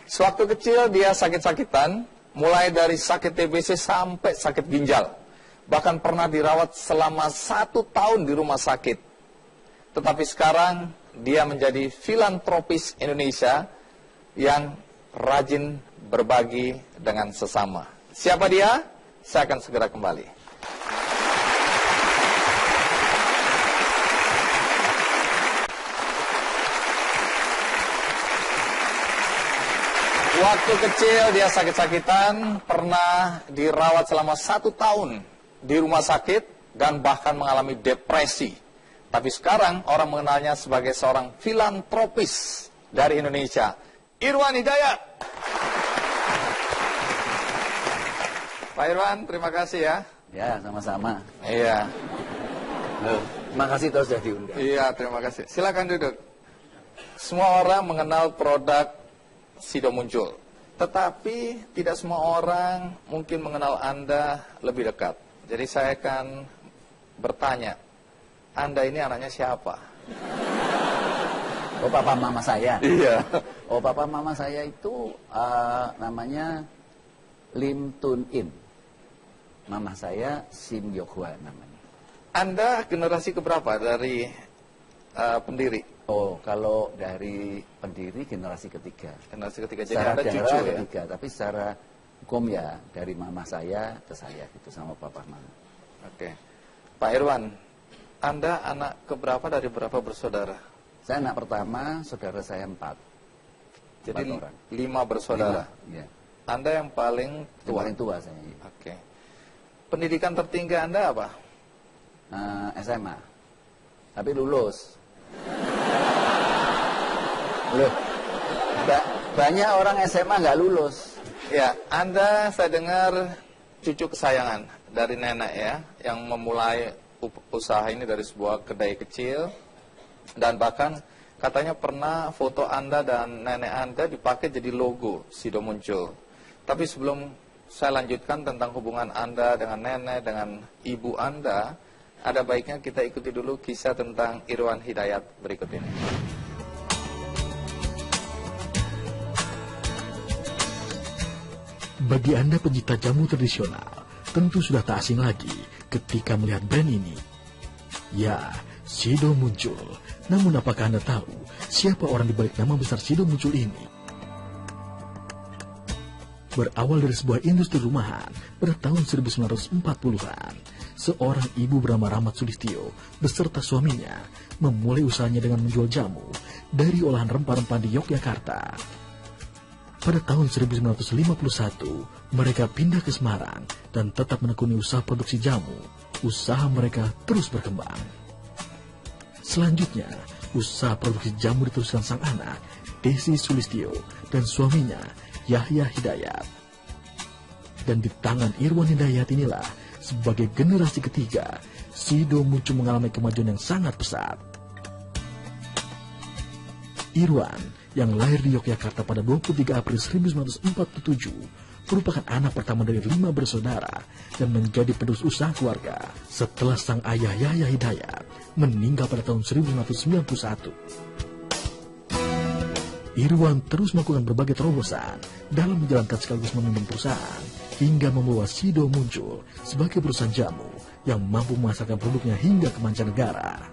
Sewaktu kecil dia sakit-sakitan, mulai dari sakit TBC sampai sakit ginjal. Bahkan pernah dirawat selama 1 tahun di rumah sakit. Tetapi sekarang dia menjadi filantropis Indonesia yang rajin berbagi dengan sesama. Siapa dia? Saya akan segera kembali. Waktu kecil dia sakit-sakitan, pernah dirawat selama 1 tahun di rumah sakit dan bahkan mengalami depresi. Tapi sekarang orang mengenalnya sebagai seorang filantropis dari Indonesia, Irwan Hidayat. Pak Irwan, terima kasih ya. Ya, sama-sama. Iya. Terima kasih terus sudah diundang. Iya, terima kasih. Silakan duduk. Semua orang mengenal produk Sido Muncul, tetapi tidak semua orang mungkin mengenal Anda lebih dekat. Jadi saya akan bertanya, Anda ini anaknya siapa? Oh, papa mama saya. Iya. Oh, papa mama saya itu namanya Lim Tun In. Mama saya Sim Yokhwa namanya. Anda generasi keberapa dari pendiri? Oh, kalau dari pendiri generasi ketiga. Generasi ketiga, jadi Secara Anda darah cucu ya? ketiga, tapi secara hukum ya dari mama saya ke saya gitu sama papa mama. Oke. Pak Irwan, Anda anak keberapa dari berapa bersaudara? Saya anak pertama, saudara saya 4. Jadi 4 orang. 5 bersaudara. 5, ya. Anda yang paling Yang tua? paling tua saya. Oke. Pendidikan tertinggi Anda apa? SMA. Tapi lulus. Loh, banyak orang SMA nggak lulus. Ya, Anda saya dengar cucu kesayangan dari nenek ya, yang memulai usaha ini dari sebuah kedai kecil, dan bahkan katanya pernah foto Anda dan nenek Anda dipakai jadi logo Sido Muncul. Tapi sebelum saya lanjutkan tentang hubungan Anda dengan nenek, dengan ibu Anda, ada baiknya kita ikuti dulu kisah tentang Irwan Hidayat berikut ini. Bagi Anda pencinta jamu tradisional, tentu sudah tak asing lagi ketika melihat brand ini. Ya, Sido Muncul. Namun apakah Anda tahu siapa orang di balik nama besar Sido Muncul ini? Berawal dari sebuah industri rumahan pada tahun 1940-an, seorang ibu bernama Rahmat Sulistyo beserta suaminya memulai usahanya dengan menjual jamu dari olahan rempah-rempah di Yogyakarta. Pada tahun 1951, mereka pindah ke Semarang dan tetap menekuni usaha produksi jamu. Usaha mereka terus berkembang. Selanjutnya, usaha produksi jamu diteruskan sang anak, Desi Sulistyo, dan suaminya, Yahya Hidayat. Dan di tangan Irwan Hidayat inilah, sebagai generasi ketiga, Sido Muncul mengalami kemajuan yang sangat pesat. Irwan, yang lahir di Yogyakarta pada 23 April 1947, merupakan anak pertama dari 5 bersaudara dan menjadi penerus usaha keluarga setelah sang ayah Yahya Hidayat meninggal pada tahun 1991. Irwan terus melakukan berbagai terobosan dalam menjalankan sekaligus memimpin perusahaan hingga membawa Sido Muncul sebagai perusahaan jamu yang mampu memasarkan produknya hingga ke mancanegara.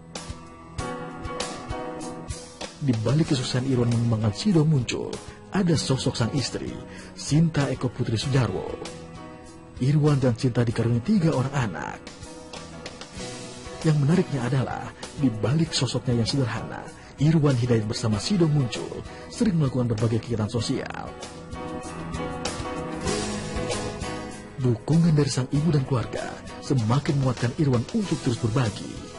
Di balik kesuksesan Irwan mengembangkan Sido Muncul, ada sosok sang istri, Sinta Eko Putri Sujarwo. Irwan dan Sinta dikaruniai 3 orang anak. Yang menariknya adalah, di balik sosoknya yang sederhana, Irwan Hidayat bersama Sido Muncul sering melakukan berbagai kegiatan sosial. Dukungan dari sang ibu dan keluarga semakin menguatkan Irwan untuk terus berbagi.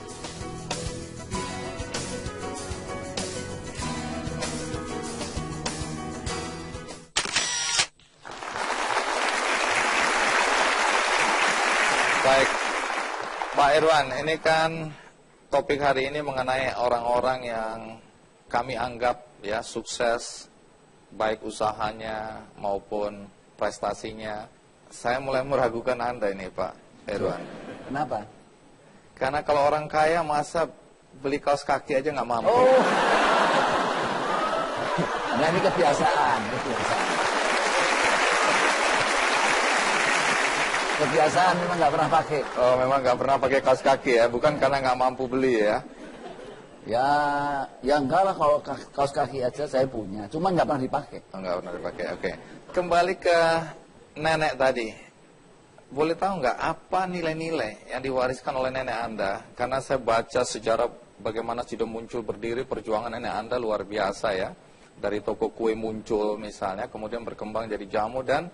Baik, Pak Irwan, ini kan topik hari ini mengenai orang-orang yang kami anggap ya sukses, baik usahanya maupun prestasinya. Saya mulai meragukan Anda ini, Pak Irwan. Kenapa? Karena kalau orang kaya masa beli kaos kaki aja nggak mampu. Oh. Nah ini kebiasaan. Kebiasaan memang nggak pernah pakai. Oh, memang nggak pernah pakai kaos kaki ya, bukan karena nggak mampu beli ya? Ya enggak lah, kalau kaos kaki aja saya punya, cuma nggak pernah dipakai. Oh, nggak pernah dipakai, oke. Kembali ke nenek tadi. Boleh tahu nggak apa nilai-nilai yang diwariskan oleh nenek Anda? Karena saya baca sejarah bagaimana Sido Muncul berdiri, perjuangan nenek Anda luar biasa ya. Dari toko kue muncul misalnya, kemudian berkembang jadi jamu, dan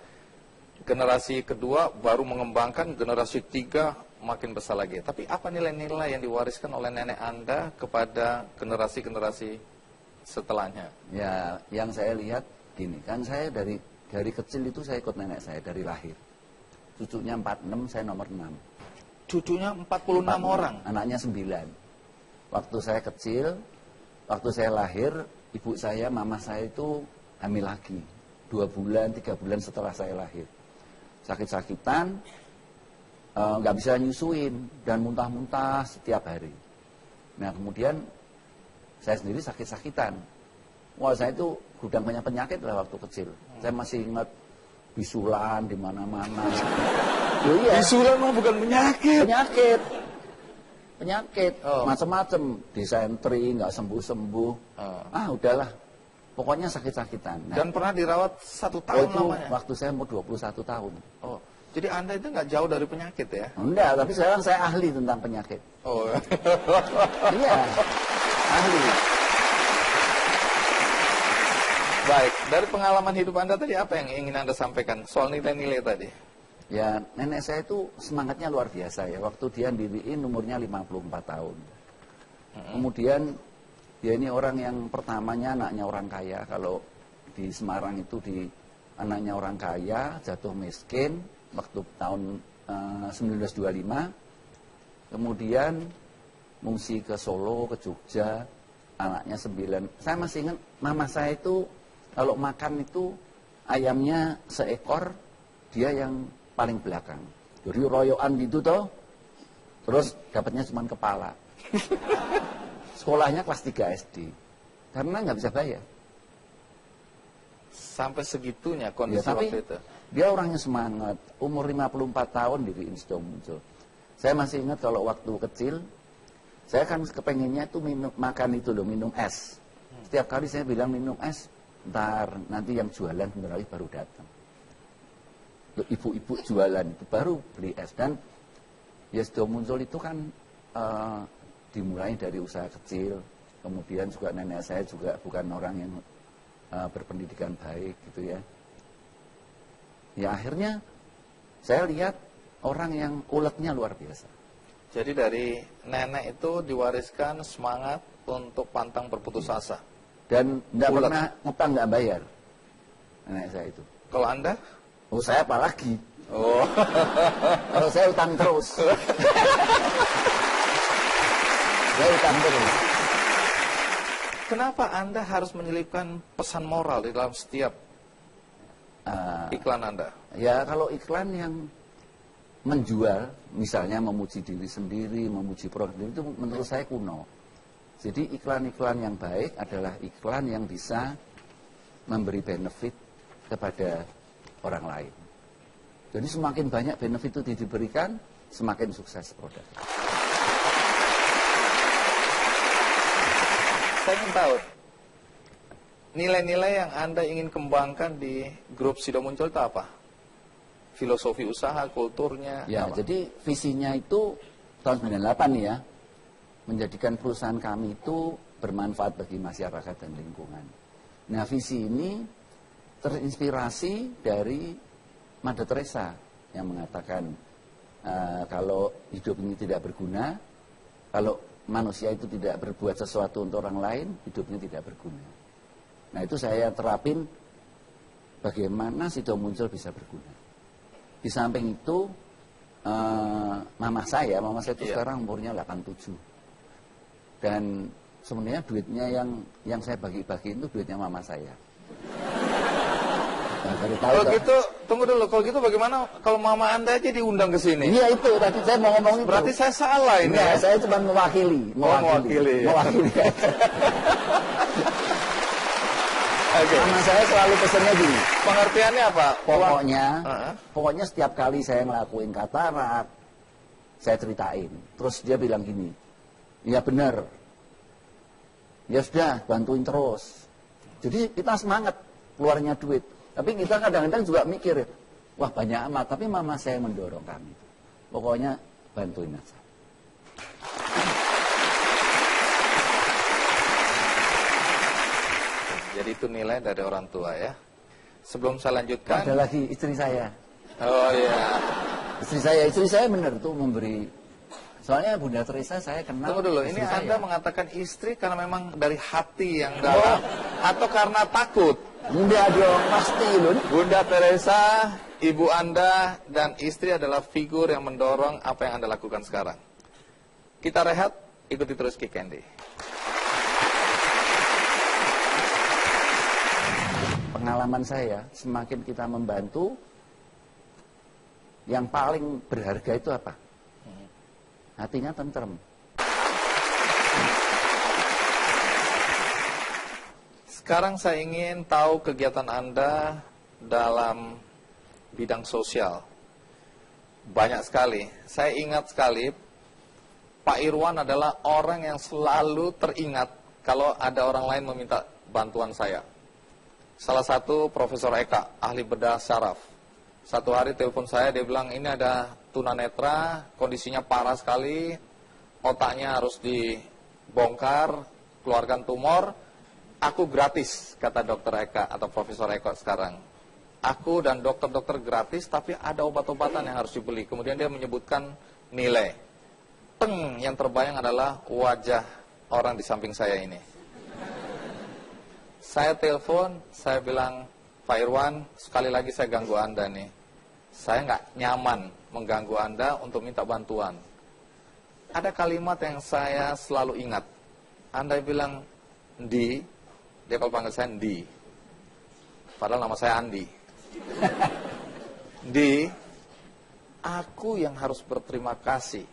generasi kedua baru mengembangkan, generasi tiga makin besar lagi. Tapi apa nilai-nilai yang diwariskan oleh nenek Anda kepada generasi-generasi setelahnya? Ya, yang saya lihat gini, kan saya dari kecil itu saya ikut nenek saya dari lahir. Cucunya 46, saya nomor 6. Cucunya 46 orang? Anaknya 9. Waktu saya kecil, waktu saya lahir, ibu saya, mama saya itu hamil lagi. 2 bulan, 3 bulan setelah saya lahir. Sakit-sakitan, nggak bisa nyusuin, dan muntah-muntah setiap hari. Nah kemudian, saya sendiri sakit-sakitan. Wah saya itu gudang banyak penyakit lah waktu kecil. Saya masih ingat bisulan di mana-mana. Iya. Bisulan mah bukan penyakit. Penyakit, macam-macam, disentri, nggak sembuh-sembuh. Udahlah, pokoknya sakit-sakitan. Nah, Dan pernah dirawat 1 tahun itu lamanya? waktu saya umur 21 tahun. Oh, jadi Anda itu nggak jauh dari penyakit ya? Enggak, tapi sekarang saya ahli tentang penyakit. Oh, Iya, ahli. baik. Dari pengalaman hidup Anda tadi, apa yang ingin Anda sampaikan soal nilai-nilai tadi? Ya, nenek saya itu semangatnya luar biasa ya. Waktu dia diriin umurnya 54 tahun. Kemudian dia ini orang yang pertamanya anaknya orang kaya. Kalau di Semarang itu anaknya orang kaya, jatuh miskin waktu tahun 1925. Kemudian mengungsi ke Solo, ke Jogja, anaknya 9. Saya masih ingat mama saya itu kalau makan itu ayamnya seekor, dia yang paling belakang. Jadi royoan gitu toh. Terus dapatnya cuma kepala. Sekolahnya kelas 3 SD. Karena nggak bisa bayar. Sampai segitunya kondisi Ya, tapi waktu itu? dia orangnya semangat. Umur 54 tahun diriin Sido Muncul. Saya masih ingat kalau waktu kecil, saya kan kepengennya itu makan itu loh, minum es. Setiap kali saya bilang minum es, ntar nanti yang jualan bentar lagi baru datang. Ibu-ibu jualan itu baru beli es. Dan ya Sido Muncul itu kan dimulai dari usaha kecil. Kemudian juga nenek saya juga bukan orang yang berpendidikan baik gitu ya. Ya akhirnya saya lihat orang yang uletnya luar biasa. Jadi dari nenek itu diwariskan semangat untuk pantang berputus asa. Dan tidak Ulet. pernah ngutang nggak bayar nenek saya itu. Kalau Anda? Oh saya apalagi. Oh, Kalau saya utang terus. Saya utang terus. kenapa Anda harus menyelipkan pesan moral di dalam setiap iklan Anda? Ya kalau iklan yang menjual, misalnya memuji diri sendiri, memuji produk sendiri, itu menurut saya kuno. Jadi iklan-iklan yang baik adalah iklan yang bisa memberi benefit kepada orang lain. Jadi semakin banyak benefit itu diberikan, semakin sukses produk. Saya ingin tahu nilai-nilai yang Anda ingin kembangkan di grup Sido Muncul itu apa? Filosofi usaha, kulturnya, Ya, apa? jadi visinya itu tahun 98 nih ya, menjadikan perusahaan kami itu bermanfaat bagi masyarakat dan lingkungan. Nah, visi ini terinspirasi dari Mother Teresa yang mengatakan kalau hidup ini tidak berguna, kalau manusia itu tidak berbuat sesuatu untuk orang lain, hidupnya tidak berguna. Nah, itu saya terapin bagaimana Sido Muncul bisa berguna. Di samping itu, mama saya itu sekarang umurnya 87. Dan sebenarnya duitnya yang saya bagi-bagi itu duitnya mama saya. Nah, Kalau gitu, tunggu dulu. Kalau gitu bagaimana kalau mama Anda aja diundang ke sini? Iya itu, tadi saya mau ngomong itu. Berarti saya salah ini. Enggak, Ya? saya cuma mewakili. Mewakili, ya. Mewakili. Oke. Mama saya selalu pesennya gini. Pengertiannya apa? Pokoknya setiap kali saya ngelakuin katarak, saya ceritain. Terus dia bilang gini, ya benar. Ya sudah, bantuin terus. Jadi kita semangat keluarnya duit. Tapi kita kadang-kadang juga mikir, wah banyak amat. Tapi mama saya mendorong kami. Pokoknya bantuin aja. Jadi itu nilai dari orang tua ya. Sebelum saya lanjutkan. Ada lagi istri saya. Oh iya. Istri saya benar tuh memberi. Soalnya Bunda Teresa saya kenal. Tunggu dulu, ini istri saya. Anda mengatakan istri karena memang dari hati yang dalam atau karena takut? Bunda dong, pasti loh. Bunda Teresa, ibu Anda dan istri adalah figur yang mendorong apa yang Anda lakukan sekarang. Kita rehat, ikuti terus Ki Candy. Pengalaman saya, semakin kita membantu, yang paling berharga itu apa? Hatinya tentrem. Sekarang saya ingin tahu kegiatan Anda dalam bidang sosial. Banyak sekali. Saya ingat sekali, Pak Irwan adalah orang yang selalu teringat kalau ada orang lain meminta bantuan saya. Salah satu Profesor Eka, ahli bedah syaraf. Satu hari telepon saya, dia bilang ini ada tunanetra, kondisinya parah sekali, otaknya harus dibongkar, keluarkan tumor. Aku gratis, kata dokter Eka atau Profesor Eka sekarang. Aku dan dokter-dokter gratis, tapi ada obat-obatan yang harus dibeli. Kemudian dia menyebutkan nilai. Teng, yang terbayang adalah wajah orang di samping saya ini. Saya telepon, saya bilang, Pak Irwan, sekali lagi saya ganggu Anda nih. Saya nggak nyaman mengganggu Anda untuk minta bantuan. Ada kalimat yang saya selalu ingat. Anda bilang, Ndi, dia kalau panggil saya Ndi. Padahal nama saya Andi. Ndi, aku yang harus berterima kasih.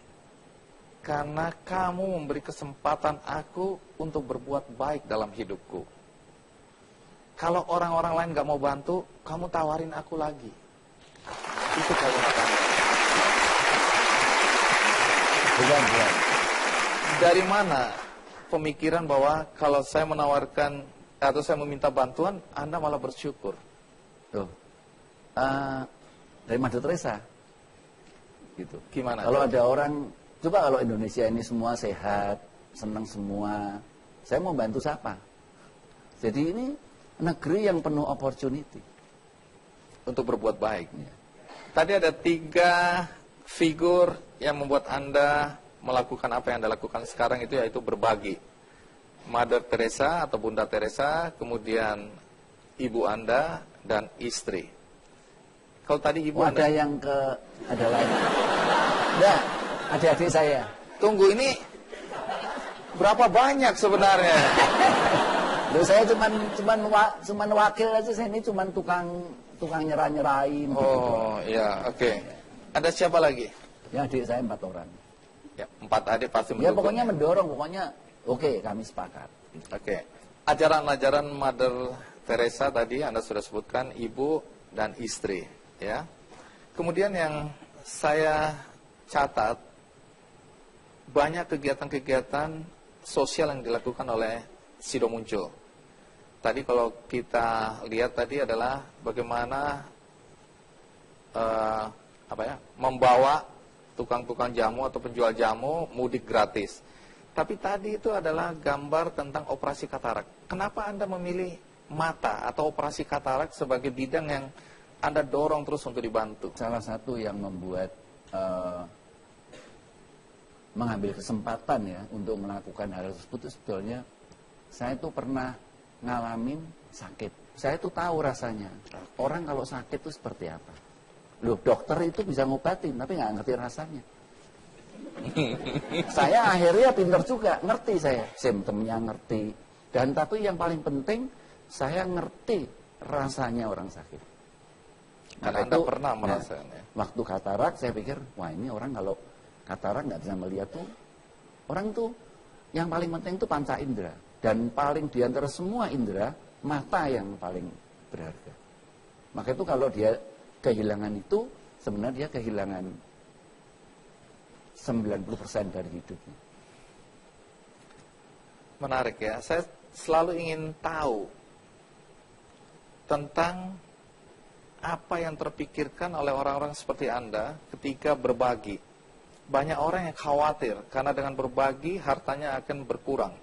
Karena kamu memberi kesempatan aku untuk berbuat baik dalam hidupku. Kalau orang-orang lain nggak mau bantu, kamu tawarin aku lagi. Itu kalimat Anda. Bukan. Dari mana pemikiran bahwa kalau saya menawarkan atau saya meminta bantuan, Anda malah bersyukur? Tuh. Dari Mother Teresa. Gitu. Gimana? Kalau ada orang, coba kalau Indonesia ini semua sehat, senang semua, saya mau bantu siapa? Jadi ini negeri yang penuh opportunity Untuk berbuat baik. ya. Tadi ada 3 figur yang membuat Anda melakukan apa yang Anda lakukan sekarang itu, yaitu berbagi. Mother Teresa atau Bunda Teresa, kemudian ibu Anda dan istri. Kalau tadi ibu Ada Anda, yang ada lain. Nah, adik-adik saya. tunggu ini berapa banyak sebenarnya? Loh, saya cuman wakil aja, saya ini cuman tukang nyerah-nyerahin. Oh iya, oke. Ada siapa lagi? Ya, adik saya 4 orang. Ya, 4 adik pasti Ya mendukung. pokoknya mendorong, pokoknya oke, kami sepakat. Oke. Ajaran-ajaran Mother Teresa tadi Anda sudah sebutkan, ibu dan istri, ya. Kemudian yang saya catat, banyak kegiatan-kegiatan sosial yang dilakukan oleh Sido Muncul. Tadi kalau kita lihat tadi adalah bagaimana membawa tukang-tukang jamu atau penjual jamu mudik gratis. Tapi tadi itu adalah gambar tentang operasi katarak. Kenapa Anda memilih mata atau operasi katarak sebagai bidang yang Anda dorong terus untuk dibantu? Salah satu yang membuat mengambil kesempatan ya untuk melakukan hal tersebut itu sebetulnya saya itu pernah ngalamin sakit. Saya itu tahu rasanya. Orang kalau sakit itu seperti apa. Loh, dokter itu bisa ngobatin tapi nggak ngerti rasanya. Saya akhirnya pinter juga, ngerti saya, simptomnya ngerti. Dan tapi yang paling penting, saya ngerti rasanya orang sakit. Karena Anda pernah merasakannya. Waktu katarak, saya pikir, wah ini orang kalau katarak nggak bisa melihat tuh, orang tuh yang paling penting tuh panca indera. Dan paling diantara semua indera, mata yang paling berharga. Maka itu kalau dia kehilangan itu, sebenarnya dia kehilangan 90% dari hidupnya. Menarik ya, saya selalu ingin tahu tentang apa yang terpikirkan oleh orang-orang seperti Anda ketika berbagi. Banyak orang yang khawatir karena dengan berbagi hartanya akan berkurang.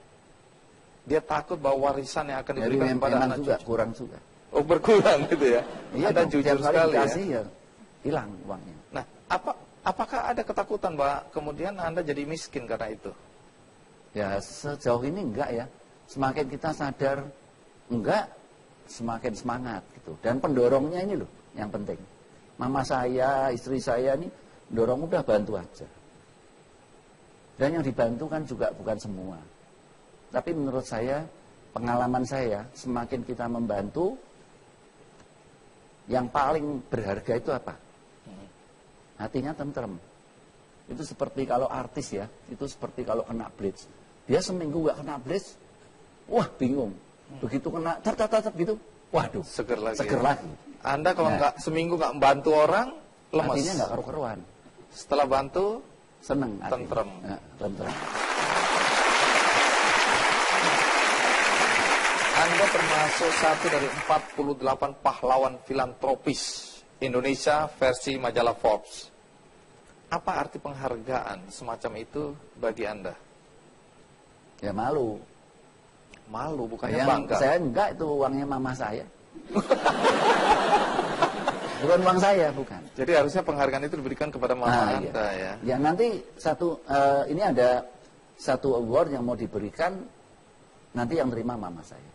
Dia takut bahwa warisan yang akan Jadi diberikan kepada memang anak juga cucu. kurang juga. Oh, berkurang gitu ya? Iya, Anda dong, jujur tiap kali sekali ya. dikasih ya hilang uangnya. Nah, apakah ada ketakutan, Pak? Kemudian Anda jadi miskin karena itu? Ya sejauh ini enggak ya. Semakin kita sadar enggak, semakin semangat gitu. Dan pendorongnya ini loh yang penting. Mama saya, istri saya ini dorong udah bantu aja. Dan yang dibantu kan juga bukan semua. Tapi menurut saya, pengalaman saya, semakin kita membantu, yang paling berharga itu apa? Hatinya tentrem. Itu seperti kalau artis ya, itu seperti kalau kena blitz. Dia seminggu gak kena blitz, wah bingung. Begitu kena tap gitu, waduh, Seger lagi. seger Ya? lagi. Anda kalau Nah. nggak seminggu nggak bantu orang, lemas. Hatinya gak karu-karuan, Setelah bantu, seneng hatinya. Tentrem. Ya, tentrem. Anda termasuk satu dari 48 pahlawan filantropis Indonesia versi majalah Forbes. Apa arti penghargaan semacam itu bagi Anda? Ya malu. Malu, bukannya Yang bangga. saya enggak, itu uangnya mama saya. Bukan uang saya, bukan. Jadi harusnya penghargaan itu diberikan kepada mama Iya. Anda ya. Ya nanti ini ada satu award yang mau diberikan, nanti yang terima mama saya.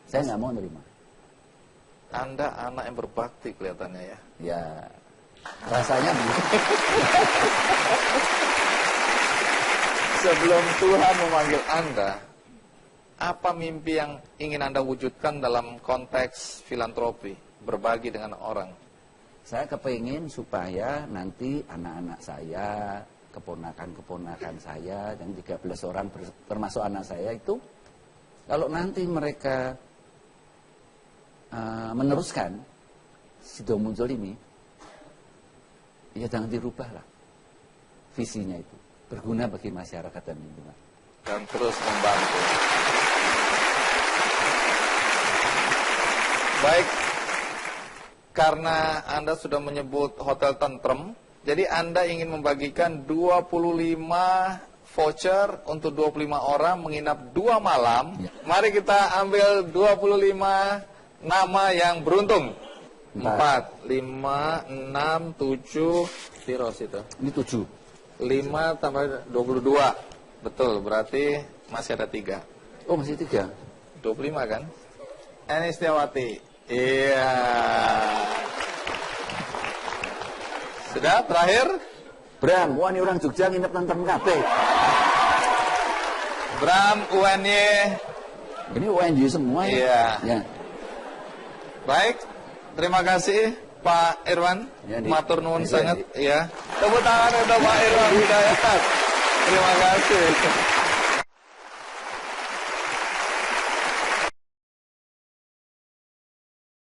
Saya nggak mau nerima. Anda anak yang berbakti kelihatannya ya. Ya rasanya begitu. Sebelum Tuhan memanggil Anda, apa mimpi yang ingin Anda wujudkan dalam konteks filantropi, berbagi dengan orang? Saya kepingin supaya nanti anak-anak saya, keponakan-keponakan saya, yang 13 orang termasuk anak saya itu, kalau nanti mereka meneruskan Sido Muncul ini, ya jangan dirubah lah visinya itu, berguna bagi masyarakat dan lingkungan. Dan terus membantu. Baik, karena Anda sudah menyebut Hotel Tentrem, jadi Anda ingin membagikan 25 voucher untuk 25 orang menginap 2 malam. Ya. Mari kita ambil 25 nama yang beruntung. 4, 5, 6, 7, Tiros itu. Ini 7. 5 tambah 22. Betul, berarti masih ada 3. Oh masih 3. 25 kan? Eni Setiawati. Iya. Sudah terakhir? Bram, wah ini orang Jogja nginep Tentrem kabeh. Bram UNY. Ini UNJ semua ya. Iya. Ya. Baik, terima kasih Pak Irwan. Ya, Di. Matur nuwun Iya, sangat. Di. Ya. Tepuk tangan untuk Pak Irwan Hidayat. Terima kasih.